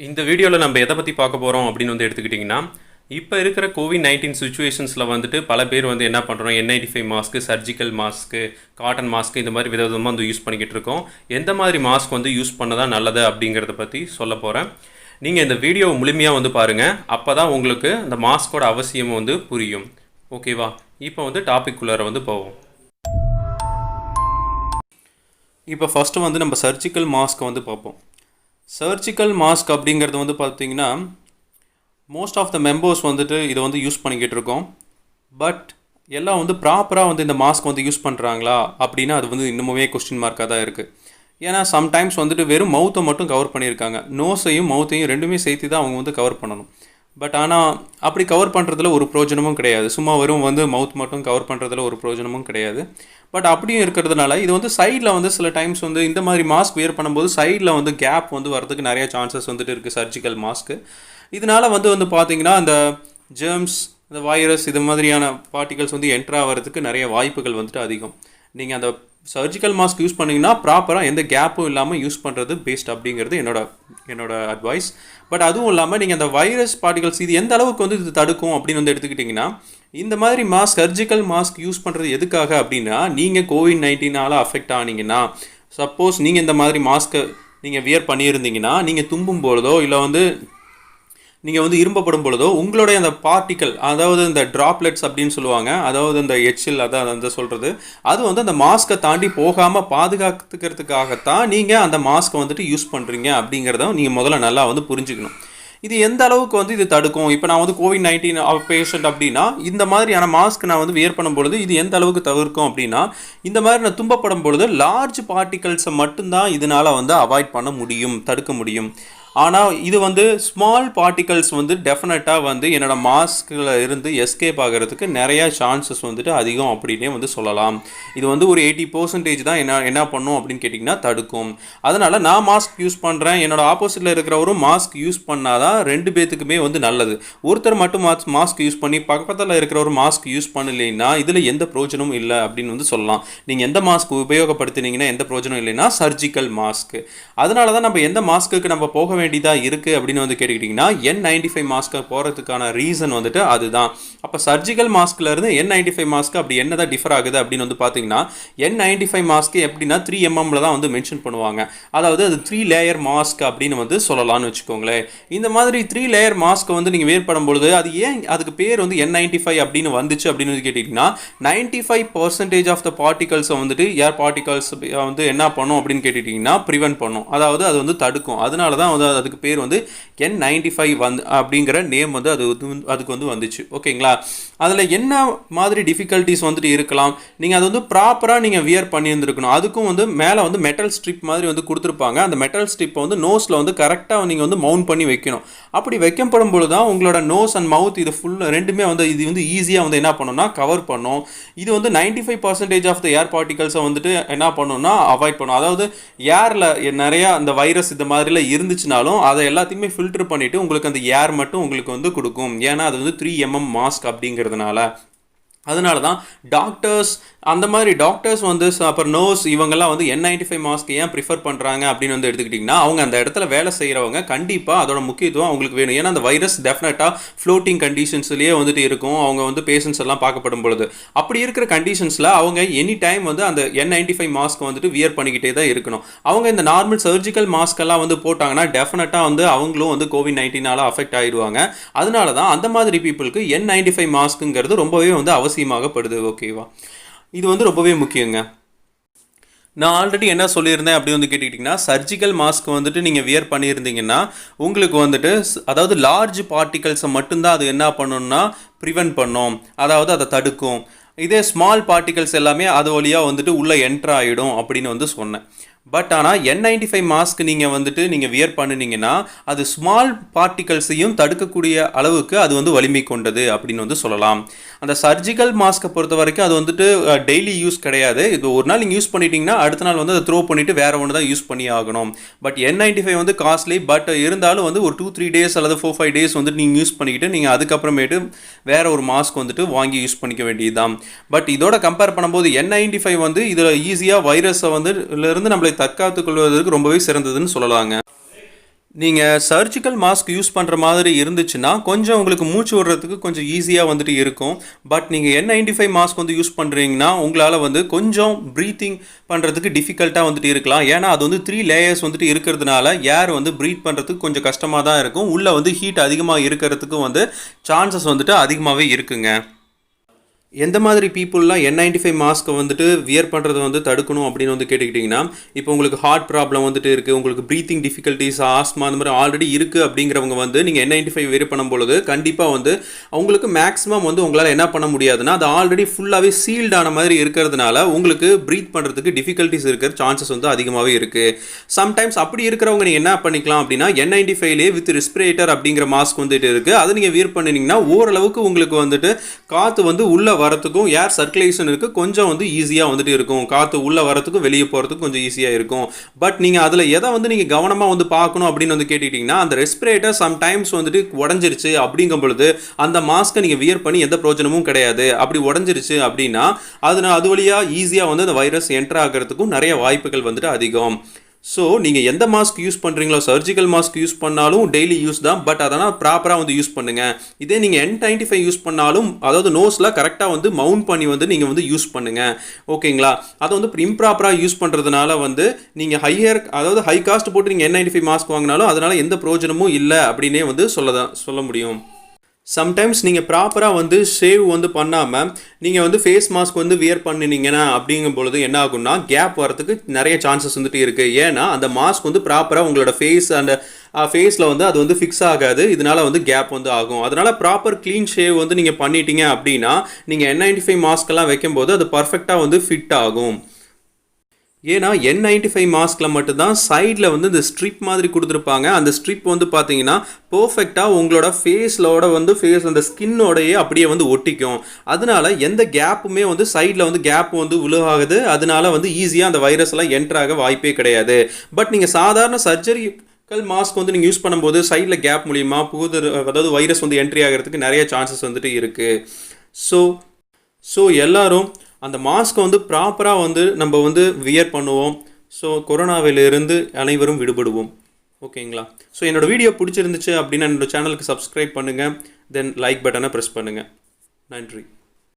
இந்த வீடியோவில் நம்ம எதை பற்றி பார்க்க போகிறோம் அப்படின்னு எடுத்துக்கிட்டிங்கன்னா, இப்போ இருக்கிற கோவிட்-19 சிச்சுவேஷன்ஸில் பல பேர் என்ன பண்ணுறோம், N95 mask, surgical mask, cotton mask இந்த மாதிரி விதவிதமாக யூஸ் பண்ணிக்கிட்டு இருக்கோம். எந்த மாதிரி மாஸ்க் யூஸ் பண்ணதான் நல்லது அப்படிங்கிறத பற்றி சொல்ல போகிறேன். நீங்கள் இந்த வீடியோவை முழுமையாக பாருங்கள். அப்போ தான் உங்களுக்கு அந்த மாஸ்கோட அவசியம் புரியும். ஓகேவா? இப்போ டாபிக் உள்ளார போவோம். இப்போ ஃபஸ்ட்டு நம்ம சர்ஜிக்கல் மாஸ்க்கை பார்ப்போம். சர்ஜிக்கல் மாஸ்க் அப்படிங்கிறது பார்த்தீங்கன்னா மோஸ்ட் ஆஃப் த மெம்பர்ஸ் இதை யூஸ் பண்ணிக்கிட்டு இருக்கோம். பட் எல்லாம் ப்ராப்பராக இந்த மாஸ்க் யூஸ் பண்ணுறாங்களா அப்படின்னா அது இன்னுமே கொஸ்டின் மார்க்காக தான் இருக்குது. ஏன்னா சம்டைம்ஸ் வெறும் மவுத்தை மட்டும் கவர் பண்ணியிருக்காங்க. நோஸையும் மவுத்தையும் ரெண்டுமே சேர்த்து தான் அவங்க கவர் பண்ணணும். பட் ஆனால் அப்படி கவர் பண்ணுறதுல ஒரு பிரயோஜனமும் கிடையாது. சும்மா வெறும் மவுத் மட்டும் கவர் பண்ணுறதுல ஒரு பிரயோஜனமும் கிடையாது. பட் அப்படியும் இருக்கிறதுனால இது சைடில் சில டைம்ஸ் இந்த மாதிரி மாஸ்க் வியர் பண்ணும்போது சைடில் கேப் வரதுக்கு நிறைய சான்சஸ் இருக்குது சர்ஜிக்கல் மாஸ்க்கு. இதனால் பார்த்தீங்கன்னா அந்த ஜெர்ம்ஸ், இந்த வைரஸ் இது மாதிரியான பார்ட்டிகல்ஸ் என்ட்ரு ஆகிறதுக்கு நிறைய வாய்ப்புகள் அதிகம். நீங்கள் அந்த சர்ஜிக்கல் மாஸ்க் யூஸ் பண்ணிங்கன்னா ப்ராப்பராக எந்த கேப்பும் இல்லாமல் யூஸ் பண்ணுறது பெஸ்ட் அப்படிங்கிறது என்னோட அட்வைஸ். பட் அதுவும் இல்லாமல் நீங்கள் அந்த வைரஸ் பார்ட்டிகல்ஸ் இது எந்த அளவுக்கு இது தடுக்கும் அப்படின்னு எடுத்துக்கிட்டிங்கன்னா, இந்த மாதிரி மாஸ்க் சர்ஜிக்கல் மாஸ்க் யூஸ் பண்ணுறது எதுக்காக அப்படின்னா, நீங்கள் கோவிட்-19 அஃபெக்ட் ஆனீங்கன்னா, சப்போஸ் நீங்கள் இந்த மாதிரி மாஸ்க்கை நீங்கள் வியர் பண்ணியிருந்தீங்கன்னா, நீங்கள் தும்பும் பொழுதோ இல்லை நீங்கள் இரும்பப்படும் பொழுதோ உங்களுடைய அந்த பார்ட்டிக்கல், அதாவது இந்த ட்ராப்லெட்ஸ் அப்படின்னு சொல்லுவாங்க, அதாவது இந்த எச்சில் அதான் சொல்கிறது, அது அந்த மாஸ்க்கை தாண்டி போகாமல் பாதுகாத்துக்கிறதுக்காகத்தான் நீங்கள் அந்த மாஸ்க்கை யூஸ் பண்ணுறீங்க அப்படிங்கிறத நீங்கள் முதல்ல நல்லா புரிஞ்சுக்கணும். இது எந்த அளவுக்கு இது தடுக்கும், இப்போ நான் கோவிட்-19 பேஷண்ட் அப்படின்னா இந்த மாதிரியான மாஸ்க் நான் வியர் பண்ணும்பொழுது இது எந்த அளவுக்கு தவிர்க்கும் அப்படின்னா, இந்த மாதிரி நான் தும்பப்படும் பொழுது லார்ஜ் பார்ட்டிகல்ஸை மட்டும்தான் இதனால் அவாய்ட் பண்ண முடியும், தடுக்க முடியும். ஆனால் இது ஸ்மால் பார்ட்டிகல்ஸ் டெஃபினட்டாக என்னோடய மாஸ்கில் இருந்து எஸ்கேப் ஆகிறதுக்கு நிறையா சான்சஸ் அதிகம் அப்படின்னே சொல்லலாம். இது ஒரு 80% தான் என்ன பண்ணும் அப்படின்னு கேட்டிங்கன்னா தடுக்கும். அதனால் நான் மாஸ்க் யூஸ் பண்ணுறேன், என்னோடய ஆப்போசிட்டில் இருக்கிறவரும் மாஸ்க் யூஸ் பண்ணால் தான் ரெண்டு பேத்துக்குமே நல்லது. ஒருத்தர் மட்டும் மாஸ்க் யூஸ் பண்ணி பக்கத்தில் இருக்கிறவர் மாஸ்க் யூஸ் பண்ணலைன்னா இதில் எந்த பிரயோஜனமும் இல்லை அப்படின்னு சொல்லலாம். நீங்கள் எந்த மாஸ்க் உபயோகப்படுத்தினீங்கன்னா எந்த பிரயோஜனம் இல்லைன்னா சர்ஜிக்கல் மாஸ்க்கு. அதனால தான் நம்ம எந்த மாஸ்க்குக்கு நம்ம போக வேண்டியதாக இருக்குது அப்படின்னு கேட்டுக்கிட்டிங்கன்னா N95 மாஸ்க்கு போகிறதுக்கான ரீசன் அதுதான். அப்போ சர்ஜிக்கல் மாஸ்க்லேருந்து N95 மாஸ்க்கு அப்படி என்ன தான் டிஃபர் ஆகுது அப்படின்னு பார்த்தீங்கன்னா, N95 மாஸ்க்கு எப்படின்னா 3mm தான் மென்ஷன் பண்ணுவாங்க. அதாவது அது 3 லேயர் மாஸ்க் அப்படின்னு சொல்லலாம்னு வச்சுக்கோங்களேன். இந்த மாதிரி 3 லேயர் மாஸ்க்கை நீங்கள் வேர் பண்ணும்பொழுது அது ஏன் அதுக்கு பேர் N95 அப்படின்னு வந்துச்சு அப்படின்னு கேட்டிங்கன்னா, 95% ஆஃப் த பார்ட்டிகல்ஸை ஏர் பார்ட்டிகல்ஸ் என்ன பண்ணும் அப்படின்னு கேட்டுட்டிங்கன்னா ப்ரிவென்ட் பண்ணும், அதாவது அது தடுக்கும். அதனால தான் அதுக்கு பேர் N95 அப்படிங்கிற நேம் அதுக்கு வந்துச்சு. ஓகேங்களா? அதில் என்ன மாதிரி டிஃபிகல்ட்டிஸ் இருக்கலாம், நீங்கள் அது ப்ராப்பராக நீங்கள் வியர் பண்ணியிருந்துருக்கணும். அதுக்கும் மேலே மெட்டல் ஸ்ட்ரிப் மாதிரி கொடுத்துருப்பாங்க. அந்த மெட்டல் ஸ்ட்ரிப்பை நோஸில் கரெக்டாக நீங்கள் மவுண்ட் பண்ணி வைக்கணும். அப்படி வைக்கப்படும் பொழுது தான் உங்களோட நோஸ் அண்ட் மவுத் இது ஃபுல்லாக ரெண்டுமே இது ஈஸியாக என்ன பண்ணணும்னா கவர் பண்ணும். இது 95% ஆஃப் த ஏர் பார்ட்டிகல்ஸை என்ன பண்ணணும்னா அவாய்ட் பண்ணும். அதாவது ஏரில் நிறையா அந்த வைரஸ் இந்த மாதிரிலாம் இருந்துச்சுனாலும் அதை எல்லாத்தையுமே ஃபில்டர் பண்ணிவிட்டு உங்களுக்கு அந்த ஏர் மட்டும் உங்களுக்கு கொடுக்கும். ஏன்னா அது 3mm மாஸ்க் அப்படிங்கிறதுனால. அதனால தான் டாக்டர்ஸ் அந்த மாதிரி டாக்டர்ஸ் அப்புறம் நர்ஸ் இவங்கெல்லாம் N95 மாஸ்க் ஏன் ப்ரிஃபர் பண்ணுறாங்க அப்படின்னு எடுத்துக்கிட்டிங்கன்னா, அவங்க அந்த இடத்துல வேலை செய்கிறவங்க கண்டிப்பாக அதோட முக்கியத்துவம் அவங்களுக்கு வேணும். ஏன்னா அந்த வைரஸ் டெஃபினட்டாக ஃப்ளோட்டிங் கண்டிஷன்ஸ்லேயே இருக்கும். அவங்க பேஷண்ட்ஸ் எல்லாம் பார்க்கப்படும் பொழுது அப்படி இருக்கிற கண்டிஷன்ஸில் அவங்க எனி டைம் அந்த N95 மாஸ்க் வியர் பண்ணிக்கிட்டே தான் இருக்கணும். அவங்க இந்த நார்மல் சர்ஜிக்கல் மாஸ்க் எல்லாம் போட்டாங்கன்னா டெஃபினட்டாக அவங்களும் கோவிட்-19 அஃபெக்ட் ஆகிடுவாங்க. அதனால தான் அந்த மாதிரி பீப்புளுக்கு N95 மாஸ்க்குங்கிறது ரொம்பவே அவசியமாகப்படுது. ஓகேவா? இது ரொம்பவே முக்கியங்க. நான் ஆல்ரெடி என்ன சொல்லியிருந்தேன் அப்படி கேட்டுக்கிட்டிங்கன்னா, சர்ஜிக்கல் மாஸ்க் நீங்கள் வியர் பண்ணியிருந்தீங்கன்னா உங்களுக்கு அதாவது லார்ஜ் பார்ட்டிகல்ஸை மட்டும்தான் அது என்ன பண்ணணும்னா ப்ரிவென்ட் பண்ணும், அதாவது அதை தடுக்கும். இதே ஸ்மால் பார்ட்டிகல்ஸ் எல்லாமே அது வழியாக உள்ளே என்ட்ரு ஆகிடும் அப்படின்னு சொன்னேன். பட் ஆனால் N95 மாஸ்க் நீங்கள் வியர் பண்ணினீங்கன்னா அது ஸ்மால் பார்ட்டிகல்ஸையும் தடுக்கக்கூடிய அளவுக்கு அது வலிமை கொண்டது அப்படின்னு சொல்லலாம். அந்த சர்ஜிக்கல் மாஸ்க்கை பொறுத்த வரைக்கும் அது டெய்லி யூஸ் கிடையாது. இது ஒரு நாள் நீங்கள் யூஸ் பண்ணிட்டீங்கன்னா அடுத்த நாள் அதை த்ரோ பண்ணிவிட்டு வேறு ஒன்று தான் யூஸ் பண்ணி ஆகணும். But N95 costly. பட் இருந்தாலும் ஒரு 2-3 டேஸ் அல்லது 4-5 டேஸ் நீங்கள் யூஸ் பண்ணிக்கிட்டு நீங்கள் அதுக்கப்புறமேட்டு வேறு ஒரு மாஸ்க் வாங்கி யூஸ் பண்ணிக்க வேண்டியதுதான். பட் இதோட கம்பேர் பண்ணும்போது N95 இதில் ஈஸியாக வைரஸை இருந்து நம்மளை தற்காத்துக் கொள்வதற்கு ரொம்பவே சிறந்ததுன்னு சொல்லலாங்க. நீங்கள் சர்ஜிக்கல் மாஸ்க் யூஸ் பண்ணுற மாதிரி இருந்துச்சுன்னா கொஞ்சம் உங்களுக்கு மூச்சு விடுறதுக்கு கொஞ்சம் ஈஸியாக வந்துட்டு இருக்கும். பட் நீங்கள் N95 மாஸ்க் வந்து யூஸ் பண்ணுறீங்கன்னா உங்களால் வந்து கொஞ்சம் ப்ரீத்திங் பண்ணுறதுக்கு டிஃபிகல்ட்டாக வந்துட்டு இருக்கலாம். ஏன்னா அது வந்து 3 லேயர்ஸ் வந்துட்டு இருக்கிறதுனால ஏர் வந்து ப்ரீத் பண்ணுறதுக்கு கொஞ்சம் கஷ்டமாக தான் இருக்கும். உள்ளே வந்து ஹீட் அதிகமாக இருக்கிறதுக்கு வந்து சான்சஸ் வந்துட்டு அதிகமாகவே இருக்குங்க. எந்த மாதிரி பீப்புளெலாம் N95 மாஸ்க்கை வந்துட்டு வியர் பண்ணுறதை வந்து தடுக்கணும் அப்படின்னு வந்து கேட்டுக்கிட்டிங்கன்னா, இப்போ உங்களுக்கு ஹார்ட் ப்ராப்ளம் வந்துட்டு இருக்குது, உங்களுக்கு ப்ரீத்திங் டிஃபிகல்ட்டிஸ், ஆஸ்மா அந்த மாதிரி ஆல்ரெடி இருக்குது அப்படிங்கிறவங்க வந்து நீங்கள் N95 வியர் பண்ணும்பொழுது கண்டிப்பாக வந்து அவங்களுக்கு மேக்ஸிமம் வந்து உங்களால் என்ன பண்ண முடியாதுன்னா, அது ஆல்ரெடி ஃபுல்லாகவே சீல்டான மாதிரி இருக்கிறதுனால உங்களுக்கு ப்ரீத் பண்ணுறதுக்கு டிஃபிகல்ட்டிஸ் இருக்கிற சான்சஸ் வந்து அதிகமாகவே இருக்குது. சம்டைம்ஸ் அப்படி இருக்கிறவங்க நீங்கள் என்ன பண்ணிக்கலாம் அப்படின்னா, N95லேயே வித் ரெஸ்பிரேட்டர் அப்படிங்கிற மாஸ்க் வந்துட்டு இருக்குது. அதை நீங்கள் வியர் பண்ணினீங்கன்னா ஓரளவுக்கு உங்களுக்கு வந்துட்டு காற்று வந்து உள்ள வரத்துக்கும் ஏர் சர்க்குலேஷன் இருக்குது கொஞ்சம் வந்து ஈஸியாக வந்துட்டு இருக்கும். காற்று உள்ளே வரத்துக்கும் வெளியே போகிறதுக்கும் கொஞ்சம் ஈஸியாக இருக்கும். பட் நீங்கள் அதில் எதை வந்து நீங்கள் கவனமாக வந்து பார்க்கணும் அப்படின்னு வந்து கேட்டுக்கிட்டிங்கன்னா, அந்த ரெஸ்பிரேட்டர் சம்டைம்ஸ் வந்துட்டு உடஞ்சிருச்சு அப்படிங்கும் பொழுது அந்த மாஸ்க்கை நீங்கள் வியர் பண்ணி எந்த பிரயோஜனமும் கிடையாது. அப்படி உடஞ்சிருச்சு அப்படின்னா அது வழியாக ஈஸியாக வந்து அந்த வைரஸ் என்டர் ஆகிறதுக்கும் நிறைய வாய்ப்புகள் வந்துட்டு அதிகம். ஸோ நீங்கள் எந்த மாஸ்க் யூஸ் பண்ணுறீங்களோ, சர்ஜிக்கல் மாஸ்க் யூஸ் பண்ணாலும் டெய்லி யூஸ் தான். பட் அதனால் ப்ராப்பராக வந்து யூஸ் பண்ணுங்கள். இதே நீங்கள் N95 யூஸ் பண்ணாலும் அதாவது நோஸில் கரெக்டாக வந்து மவுண்ட் பண்ணி வந்து நீங்கள் வந்து யூஸ் பண்ணுங்கள். ஓகேங்களா? அதை வந்து இம்ப்ராப்பராக யூஸ் பண்ணுறதுனால வந்து நீங்கள் ஹை காஸ்ட் போட்டு நீங்கள் N95 மாஸ்க் வாங்கினாலும் அதனால் எந்த பிரயோஜனமும் இல்லை அப்படின்னே வந்து சொல்ல முடியும். சம்டைம்ஸ் நீங்கள் ப்ராப்பராக வந்து ஷேவ் வந்து பண்ணாமல் நீங்கள் வந்து ஃபேஸ் மாஸ்க் வந்து வியர் பண்ணினீங்கன்னா அப்படிங்கும் பொழுது என்ன ஆகும்னா கேப் வரதுக்கு நிறைய சான்சஸ் வந்துட்டு இருக்குது. ஏன்னா அந்த மாஸ்க் வந்து ப்ராப்பராக உங்களோட ஃபேஸில் வந்து அது வந்து ஃபிக்ஸ் ஆகாது. இதனால வந்து கேப் வந்து ஆகும். அதனால் ப்ராப்பர் க்ளீன் ஷேவ் வந்து நீங்கள் பண்ணிட்டீங்க அப்படின்னா நீங்கள் N95 மாஸ்க்கெல்லாம் வைக்கும்போது அது பர்ஃபெக்டாக வந்து ஃபிட் ஆகும். ஏன்னா N95 மாஸ்கில் மட்டும்தான் சைடில் வந்து இந்த ஸ்ட்ரிப் மாதிரி கொடுத்துருப்பாங்க. அந்த ஸ்ட்ரிப் வந்து பார்த்தீங்கன்னா பர்ஃபெக்டாக உங்களோட ஃபேஸ் அந்த ஸ்கின்னோடையே அப்படியே வந்து ஒட்டிக்கும். அதனால எந்த கேப்புமே வந்து சைடில் வந்து கேப் வந்து விழுகாது. அதனால வந்து ஈஸியாக அந்த வைரஸ் எல்லாம் என்டர் ஆக வாய்ப்பே கிடையாது. பட் நீங்கள் சாதாரண சர்ஜரிக்கல் மாஸ்க் வந்து நீங்கள் யூஸ் பண்ணும்போது சைடில் கேப் மூலிமா அதாவது வைரஸ் வந்து என்ட்ரி ஆகிறதுக்கு நிறைய சான்சஸ் வந்துட்டு இருக்குது. ஸோ எல்லாரும் அந்த மாஸ்க்கை வந்து ப்ராப்பராக வந்து நம்ம வந்து வியர் பண்ணுவோம். ஸோ கொரோனாவிலிருந்து அனைவரும் விடுபடுவோம். ஓகேங்களா? ஸோ என்னோடய வீடியோ பிடிச்சிருந்துச்சு அப்படின்னா என்னோடய சேனலுக்கு சப்ஸ்கிரைப் பண்ணுங்கள். தென் லைக் பட்டனை ப்ரெஸ் பண்ணுங்கள். நன்றி.